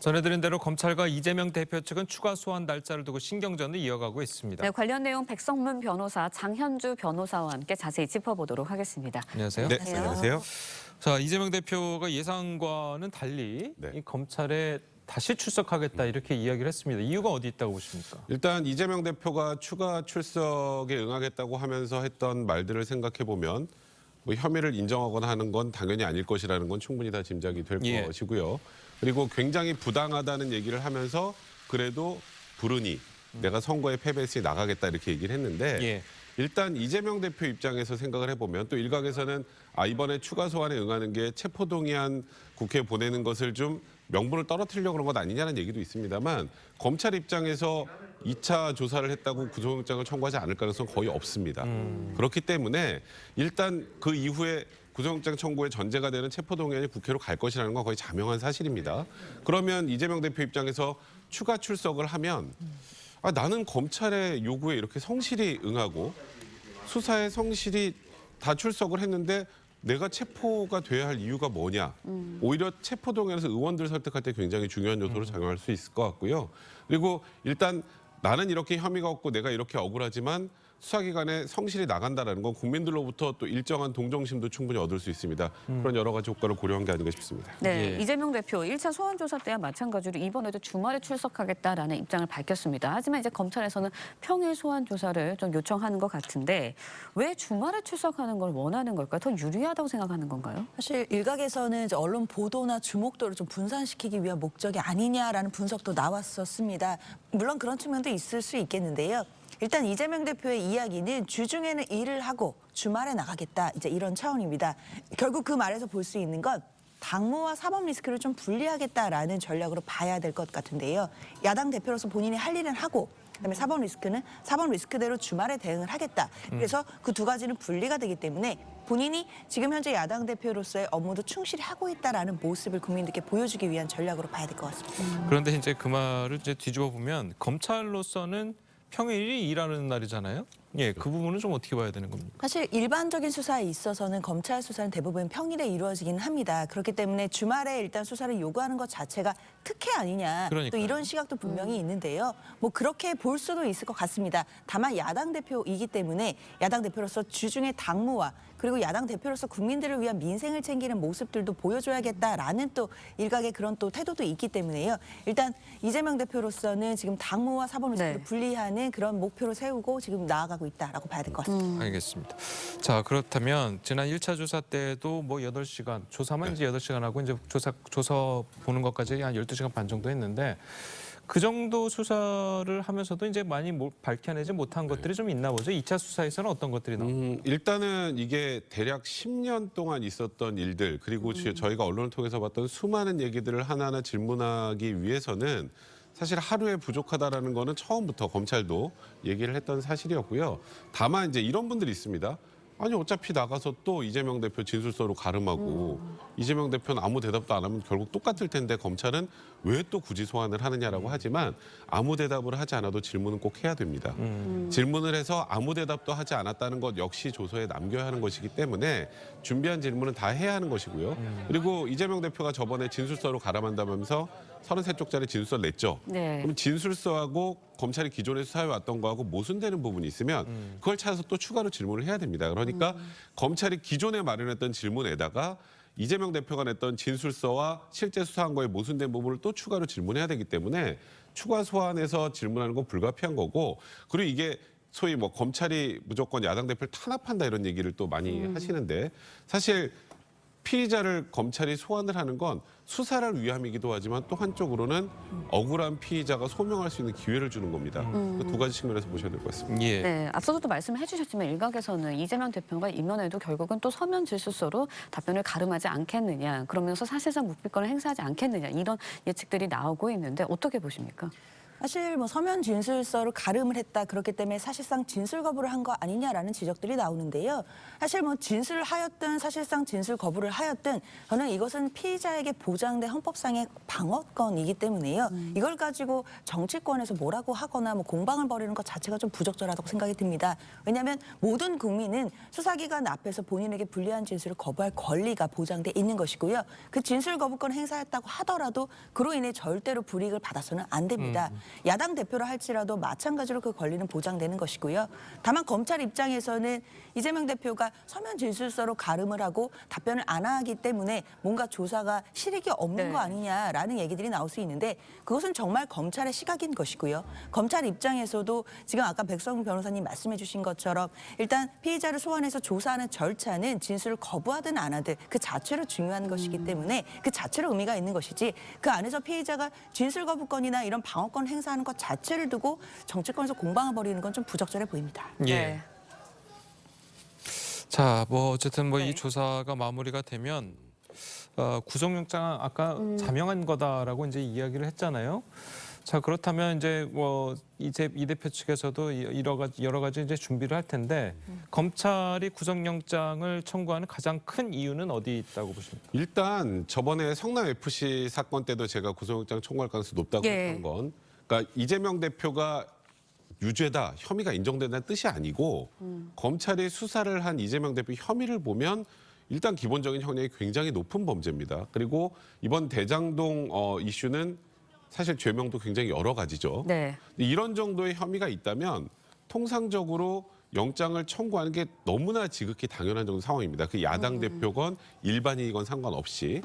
전해드린 대로 검찰과 이재명 대표 측은 추가 소환 날짜를 두고 신경전을 이어가고 있습니다. 네, 관련 내용 백성문 변호사, 장현주 변호사와 함께 자세히 짚어보도록 하겠습니다. 안녕하세요. 네, 안녕하세요. 자, 이재명 대표가 예상과는 달리 이 검찰에 다시 출석하겠다 이렇게 이야기를 했습니다. 이유가 어디 있다고 보십니까? 일단 이재명 대표가 추가 출석에 응하겠다고 하면서 했던 말들을 생각해 보면 뭐 혐의를 인정하거나 하는 건 당연히 아닐 것이라는 건 충분히 다 짐작이 될 것이고요. 그리고 굉장히 부당하다는 얘기를 하면서 그래도 부르니 내가 선거에 패배했으니 나가겠다 이렇게 얘기를 했는데 일단 이재명 대표 입장에서 생각을 해보면 또 일각에서는 이번에 추가 소환에 응하는 게 체포동의안 국회에 보내는 것을 좀 명분을 떨어뜨리려고 그런 것 아니냐는 얘기도 있습니다만 검찰 입장에서 2차 조사를 했다고 구속영장을 청구하지 않을 가능성은 거의 없습니다. 그렇기 때문에 일단 그 이후에 구속영장 청구의 전제가 되는 체포동의안이 국회로 갈 것이라는 건 거의 자명한 사실입니다. 그러면 이재명 대표 입장에서 추가 출석을 하면 나는 검찰의 요구에 이렇게 성실히 응하고 수사에 성실히 다 출석을 했는데 내가 체포가 돼야 할 이유가 뭐냐. 오히려 체포동의안에서 의원들 설득할 때 굉장히 중요한 요소로 작용할 수 있을 것 같고요. 그리고 일단 나는 이렇게 혐의가 없고 내가 이렇게 억울하지만 수사기관에 성실히 나간다는 건 국민들로부터 또 일정한 동정심도 충분히 얻을 수 있습니다. 그런 여러 가지 효과를 고려한 게 아닌가 싶습니다. 네, 이재명 대표 1차 소환 조사 때와 마찬가지로 이번에도 주말에 출석하겠다라는 입장을 밝혔습니다. 하지만 이제 검찰에서는 평일 소환 조사를 좀 요청하는 것 같은데 왜 주말에 출석하는 걸 원하는 걸까요? 더 유리하다고 생각하는 건가요? 사실 일각에서는 이제 언론 보도나 주목도를 좀 분산시키기 위한 목적이 아니냐라는 분석도 나왔었습니다. 물론 그런 측면도 있을 수 있겠는데요. 일단 이재명 대표의 이야기는 주중에는 일을 하고 주말에 나가겠다 이제 이런 차원입니다. 결국 그 말에서 볼 수 있는 건 당무와 사법 리스크를 좀 분리하겠다라는 전략으로 봐야 될 것 같은데요. 야당 대표로서 본인이 할 일은 하고 그다음에 사법 리스크는 사법 리스크대로 주말에 대응을 하겠다. 그래서 그 두 가지는 분리가 되기 때문에 본인이 지금 현재 야당 대표로서의 업무도 충실히 하고 있다라는 모습을 국민들께 보여주기 위한 전략으로 봐야 될 것 같습니다. 그런데 이제 그 말을 이제 뒤집어 보면 검찰로서는 평일이 일하는 날이잖아요. 그 부분은 좀 어떻게 봐야 되는 겁니까? 사실 일반적인 수사에 있어서는 검찰 수사는 대부분 평일에 이루어지긴 합니다. 그렇기 때문에 주말에 일단 수사를 요구하는 것 자체가 특혜 아니냐. 그러니까요. 또 이런 시각도 분명히 있는데요. 뭐 그렇게 볼 수도 있을 것 같습니다. 다만 야당 대표이기 때문에 야당 대표로서 주중에 당무와 그리고 야당 대표로서 국민들을 위한 민생을 챙기는 모습들도 보여줘야겠다라는 또 일각의 그런 또 태도도 있기 때문에요. 일단 이재명 대표로서는 지금 당무와 사법 리스크를 분리하는 그런 목표를 세우고 지금 나아가고 있다라고 봐야 될 것 같습니다. 알겠습니다. 자, 그렇다면 지난 1차 조사 때도 뭐 8시간, 조사만 이제 8시간 하고 이제 조사 보는 것까지 한 12시간 반 정도 했는데 그 정도 수사를 하면서도 이제 많이 밝혀내지 못한 것들이 좀 있나 보죠. 2차 수사에서는 어떤 것들이 나옵니까? 일단은 이게 대략 10년 동안 있었던 일들 그리고 저희가 언론을 통해서 봤던 수많은 얘기들을 하나하나 질문하기 위해서는 사실 하루에 부족하다라는 거는 처음부터 검찰도 얘기를 했던 사실이었고요. 다만 이제 이런 분들이 있습니다. 아니 어차피 나가서 또 이재명 대표 진술서로 가름하고 이재명 대표는 아무 대답도 안 하면 결국 똑같을 텐데 검찰은 왜 또 굳이 소환을 하느냐라고 하지만 아무 대답을 하지 않아도 질문은 꼭 해야 됩니다. 질문을 해서 아무 대답도 하지 않았다는 것 역시 조서에 남겨야 하는 것이기 때문에 준비한 질문은 다 해야 하는 것이고요. 그리고 이재명 대표가 저번에 진술서로 가름한다면서 33쪽짜리 진술서를 냈죠. 그럼 진술서하고 검찰이 기존에 수사해왔던 거하고 모순되는 부분이 있으면 그걸 찾아서 또 추가로 질문을 해야 됩니다. 그러니까 검찰이 기존에 마련했던 질문에다가 이재명 대표가 냈던 진술서와 실제 수사한 거에 모순된 부분을 또 추가로 질문해야 되기 때문에 추가 소환해서 질문하는 건 불가피한 거고 그리고 이게 소위 뭐 검찰이 무조건 야당 대표를 탄압한다 이런 얘기를 또 많이 하시는데 사실 피의자를 검찰이 소환을 하는 건 수사를 위함이기도 하지만 또 한쪽으로는 억울한 피의자가 소명할 수 있는 기회를 주는 겁니다. 그 두 가지 측면에서 보셔야 될 것 같습니다. 네, 앞서서도 말씀을 해주셨지만 일각에서는 이재명 대표가 이번에도 결국은 또 서면 진술서로 답변을 가름하지 않겠느냐. 그러면서 사실상 묵비권을 행사하지 않겠느냐. 이런 예측들이 나오고 있는데 어떻게 보십니까? 사실 뭐 서면 진술서로 가름을 했다 그렇기 때문에 사실상 진술 거부를 한 거 아니냐라는 지적들이 나오는데요. 사실 뭐 진술을 하였든 사실상 진술 거부를 하였든 저는 이것은 피의자에게 보장된 헌법상의 방어권이기 때문에요. 이걸 가지고 정치권에서 뭐라고 하거나 뭐 공방을 벌이는 것 자체가 좀 부적절하다고 생각이 듭니다. 왜냐하면 모든 국민은 수사기관 앞에서 본인에게 불리한 진술을 거부할 권리가 보장돼 있는 것이고요. 그 진술 거부권 행사했다고 하더라도 그로 인해 절대로 불이익을 받아서는 안 됩니다. 야당 대표를 할지라도 마찬가지로 그 권리는 보장되는 것이고요. 다만 검찰 입장에서는 이재명 대표가 서면 진술서로 가름을 하고 답변을 안 하기 때문에 뭔가 조사가 실익이 없는 네. 거 아니냐라는 얘기들이 나올 수 있는데 그것은 정말 검찰의 시각인 것이고요. 검찰 입장에서도 지금 아까 백성훈 변호사님 말씀해 주신 것처럼 일단 피의자를 소환해서 조사하는 절차는 진술을 거부하든 안 하든 그 자체로 중요한 것이기 때문에 그 자체로 의미가 있는 것이지 그 안에서 피의자가 진술 거부권이나 이런 방어권 행사하는 것 자체를 두고 정치권에서 공방을 벌이는 건 좀 부적절해 보입니다. 예. 자, 뭐 어쨌든 뭐 이 네. 조사가 마무리가 되면 구속영장 아까 자명한 거다라고 이제 이야기를 했잖아요. 자, 그렇다면 이제 뭐 이제 이 대표 측에서도 여러 가지 이제 준비를 할 텐데 검찰이 구속영장을 청구하는 가장 큰 이유는 어디 있다고 보십니까? 일단 저번에 성남 FC 사건 때도 제가 구속영장 청구할 가능성이 높다고 예. 했던 건 그러니까 이재명 대표가 유죄다, 혐의가 인정된다는 뜻이 아니고 검찰이 수사를 한 이재명 대표 혐의를 보면 일단 기본적인 형량이 굉장히 높은 범죄입니다. 그리고 이번 대장동 이슈는 사실 죄명도 굉장히 여러 가지죠. 네. 이런 정도의 혐의가 있다면 통상적으로 영장을 청구하는 게 너무나 지극히 당연한 정도 상황입니다. 그 야당 대표건 일반인이건 상관없이.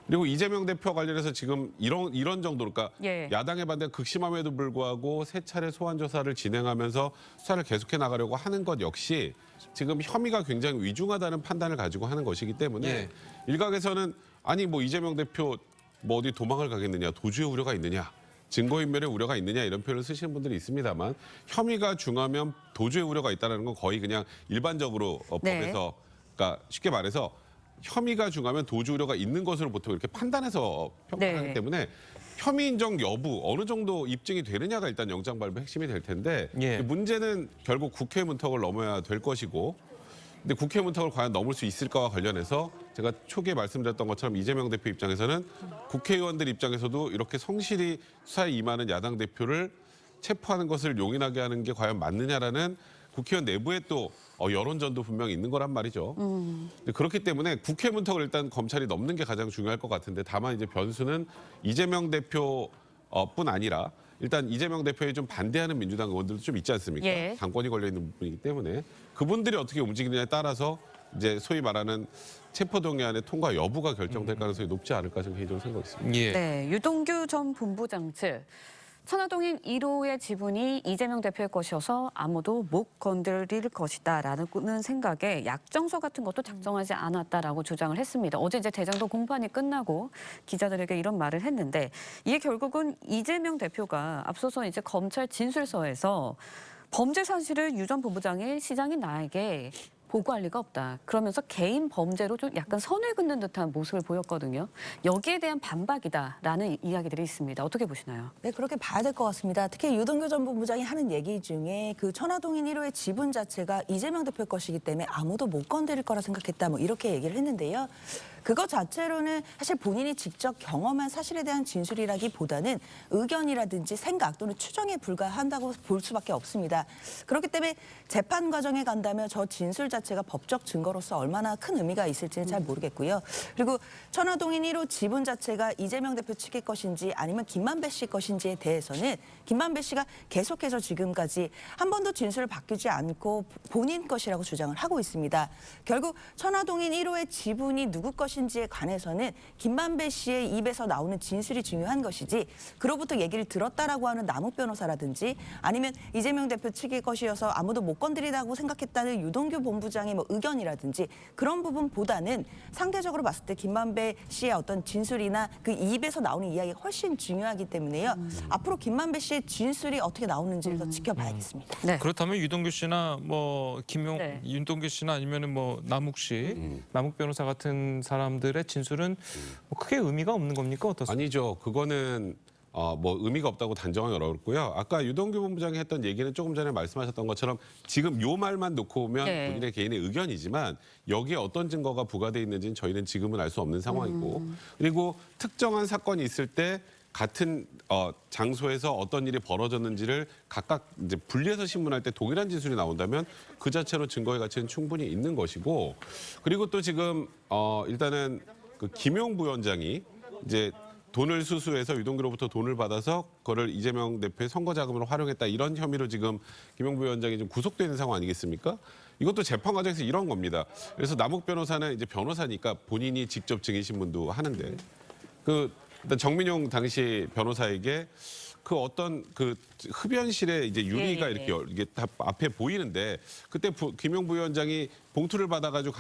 그리고 이재명 대표 관련해서 지금 이런 정도로 그러니까 예. 야당의 반대가 극심함에도 불구하고 세 차례 소환 조사를 진행하면서 수사를 계속해 나가려고 하는 것 역시 지금 혐의가 굉장히 위중하다는 판단을 가지고 하는 것이기 때문에 예. 일각에서는 아니 뭐 이재명 대표 뭐 어디 도망을 가겠느냐, 도주의 우려가 있느냐, 증거인멸의 우려가 있느냐 이런 표현을 쓰시는 분들이 있습니다만 혐의가 중하면 도주의 우려가 있다는 건 거의 그냥 일반적으로 네. 법에서 그러니까 쉽게 말해서 혐의가 중하면 도주 우려가 있는 것으로 보통 이렇게 판단해서 평가하기 네. 때문에 혐의 인정 여부 어느 정도 입증이 되느냐가 일단 영장 발부 핵심이 될 텐데 예. 문제는 결국 국회 문턱을 넘어야 될 것이고 근데 국회 문턱을 과연 넘을 수 있을까와 관련해서 제가 초기에 말씀드렸던 것처럼 이재명 대표 입장에서는 국회의원들 입장에서도 이렇게 성실히 수사에 임하는 야당 대표를 체포하는 것을 용인하게 하는 게 과연 맞느냐라는 국회의원 내부에 또 여론전도 분명히 있는 거란 말이죠. 근데 그렇기 때문에 국회 문턱을 일단 검찰이 넘는 게 가장 중요할 것 같은데 다만 이제 변수는 이재명 대표뿐 아니라 일단 이재명 대표에 좀 반대하는 민주당 의원들도 좀 있지 않습니까? 예. 당권이 걸려 있는 부분이기 때문에 그분들이 어떻게 움직이느냐에 따라서 이제 소위 말하는 체포동의안의 통과 여부가 결정될 가능성이 높지 않을까 저는 개인적으로 생각이 있습니다. 예. 네, 유동규 전 본부장 측. 천화동인 1호의 지분이 이재명 대표의 것이어서 아무도 못 건드릴 것이다라는 생각에 약정서 같은 것도 작성하지 않았다라고 주장을 했습니다. 어제 이제 대장동 공판이 끝나고 기자들에게 이런 말을 했는데 이게 결국은 이재명 대표가 앞서서 이제 검찰 진술서에서 범죄 사실을 유 전 본부장이 시장이 나에게 보고할 리가 없다. 그러면서 개인 범죄로 좀 약간 선을 긋는 듯한 모습을 보였거든요. 여기에 대한 반박이다라는 이야기들이 있습니다. 어떻게 보시나요? 네, 그렇게 봐야 될 것 같습니다. 특히 유동규 전 본부장이 하는 얘기 중에 그 천화동인 1호의 지분 자체가 이재명 대표 것이기 때문에 아무도 못 건드릴 거라 생각했다. 뭐 이렇게 얘기를 했는데요. 그것 자체로는 사실 본인이 직접 경험한 사실에 대한 진술이라기보다는 의견이라든지 생각 또는 추정에 불과한다고 볼 수밖에 없습니다. 그렇기 때문에 재판 과정에 간다면 저 진술 자체가 법적 증거로서 얼마나 큰 의미가 있을지는 잘 모르겠고요. 그리고 천화동인 1호 지분 자체가 이재명 대표 측의 것인지 아니면 김만배 씨 것인지에 대해서는 김만배 씨가 계속해서 지금까지 한 번도 진술을 바뀌지 않고 본인 것이라고 주장을 하고 있습니다. 결국 천화동인 1호의 지분이 누구 것인지에 관해서는 김만배 씨의 입에서 나오는 진술이 중요한 것이지 그로부터 얘기를 들었다라고 하는 남욱 변호사라든지 아니면 이재명 대표 측의 것이어서 아무도 못 건드리다고 생각했다는 유동규 본부장의 뭐 의견이라든지 그런 부분보다는 상대적으로 봤을 때 김만배 씨의 어떤 진술이나 그 입에서 나오는 이야기가 훨씬 중요하기 때문에요. 앞으로 김만배 씨의 진술이 어떻게 나오는지를 더 지켜봐야겠습니다. 네. 그렇다면 유동규 씨나 뭐 네. 윤동규 씨나 아니면은 뭐 남욱 씨, 남욱 변호사 같은 사람들의 진술은 뭐 크게 의미가 없는 겁니까 어떻습니까? 아니죠. 그거는 뭐 의미가 없다고 단정하기 어렵고요. 아까 유동규 본부장이 했던 얘기는 조금 전에 말씀하셨던 것처럼 지금 요 말만 놓고 오면 네. 본인의 개인의 의견이지만 여기에 어떤 증거가 부과돼 있는지는 저희는 지금은 알 수 없는 상황이고 그리고 특정한 사건이 있을 때 같은 장소에서 어떤 일이 벌어졌는지를 각각 이제 분리해서 신문할 때 동일한 진술이 나온다면 그 자체로 증거의 가치는 충분히 있는 것이고 그리고 또 지금 일단은 그 김용 부위원장이 이제 돈을 수수해서 유동규로부터 돈을 받아서 그거를 이재명 대표의 선거 자금으로 활용했다 이런 혐의로 지금 김용 부위원장이 좀 구속되어 있는 상황 아니겠습니까? 이것도 재판 과정에서 이런 겁니다. 그래서 남욱 변호사는 이제 변호사니까 본인이 직접 증인 신문도 하는데 일단 정민용 당시 변호사에게 그 어떤 그 흡연실에 이제 유리가 예. 이게 다 앞에 보이는데 그때 김용 부위원장이 봉투를 받아가지고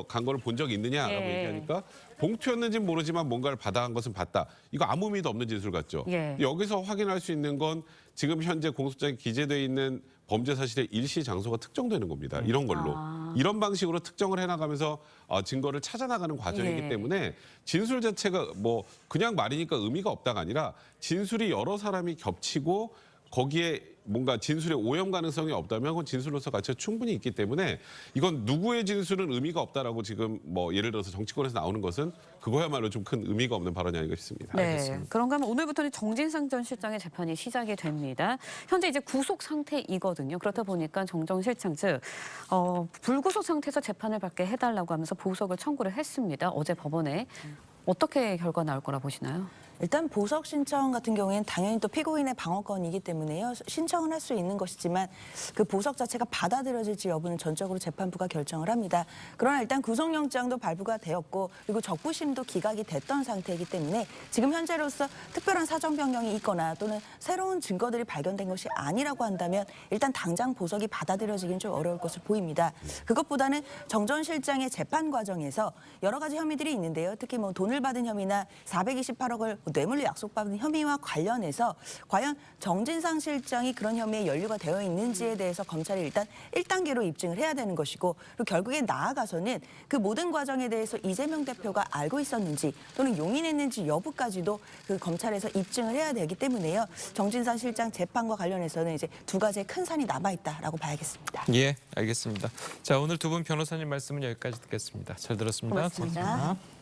간 거를 본 적이 있느냐라고 예. 얘기하니까 봉투였는지는 모르지만 뭔가를 받아간 것은 봤다. 이거 아무 의미도 없는 진술 같죠. 예. 여기서 확인할 수 있는 건 지금 현재 공소장에 기재돼 있는 범죄 사실의 일시 장소가 특정되는 겁니다. 이런 걸로. 이런 방식으로 특정을 해나가면서 증거를 찾아나가는 과정이기 예. 때문에 진술 자체가 뭐 그냥 말이니까 의미가 없다가 아니라 진술이 여러 사람이 겹치고 거기에 뭔가 진술의 오염 가능성이 없다면 그건 진술로서 가치가 충분히 있기 때문에 이건 누구의 진술은 의미가 없다라고 지금 뭐 예를 들어서 정치권에서 나오는 것은 그거야말로 좀 큰 의미가 없는 발언이 아닌가 싶습니다. 네, 그런가 하면 오늘부터는 정진상 전 실장의 재판이 시작이 됩니다. 현재 이제 구속 상태이거든요. 그렇다 보니까 정 전 실장 즉 불구속 상태에서 재판을 받게 해달라고 하면서 보석을 청구를 했습니다. 어제 법원에 어떻게 결과 나올 거라 보시나요? 일단 보석 신청 같은 경우에는 당연히 또 피고인의 방어권이기 때문에요. 신청은 할 수 있는 것이지만 그 보석 자체가 받아들여질지 여부는 전적으로 재판부가 결정을 합니다. 그러나 일단 구속영장도 발부가 되었고 그리고 적부심도 기각이 됐던 상태이기 때문에 지금 현재로서 특별한 사정 변경이 있거나 또는 새로운 증거들이 발견된 것이 아니라고 한다면 일단 당장 보석이 받아들여지긴 좀 어려울 것으로 보입니다. 그것보다는 정 전 실장의 재판 과정에서 여러 가지 혐의들이 있는데요. 특히 뭐 돈을 받은 혐의나 428억을 뇌물로 약속받은 혐의와 관련해서 과연 정진상 실장이 그런 혐의에 연루가 되어 있는지에 대해서 검찰이 일단 1단계로 입증을 해야 되는 것이고 그리고 결국에 나아가서는 그 모든 과정에 대해서 이재명 대표가 알고 있었는지 또는 용인했는지 여부까지도 그 검찰에서 입증을 해야 되기 때문에요. 정진상 실장 재판과 관련해서는 이제 두 가지의 큰 산이 남아있다라고 봐야겠습니다. 예, 알겠습니다. 자, 오늘 두 분 변호사님 말씀은 여기까지 듣겠습니다. 잘 들었습니다. 고맙습니다.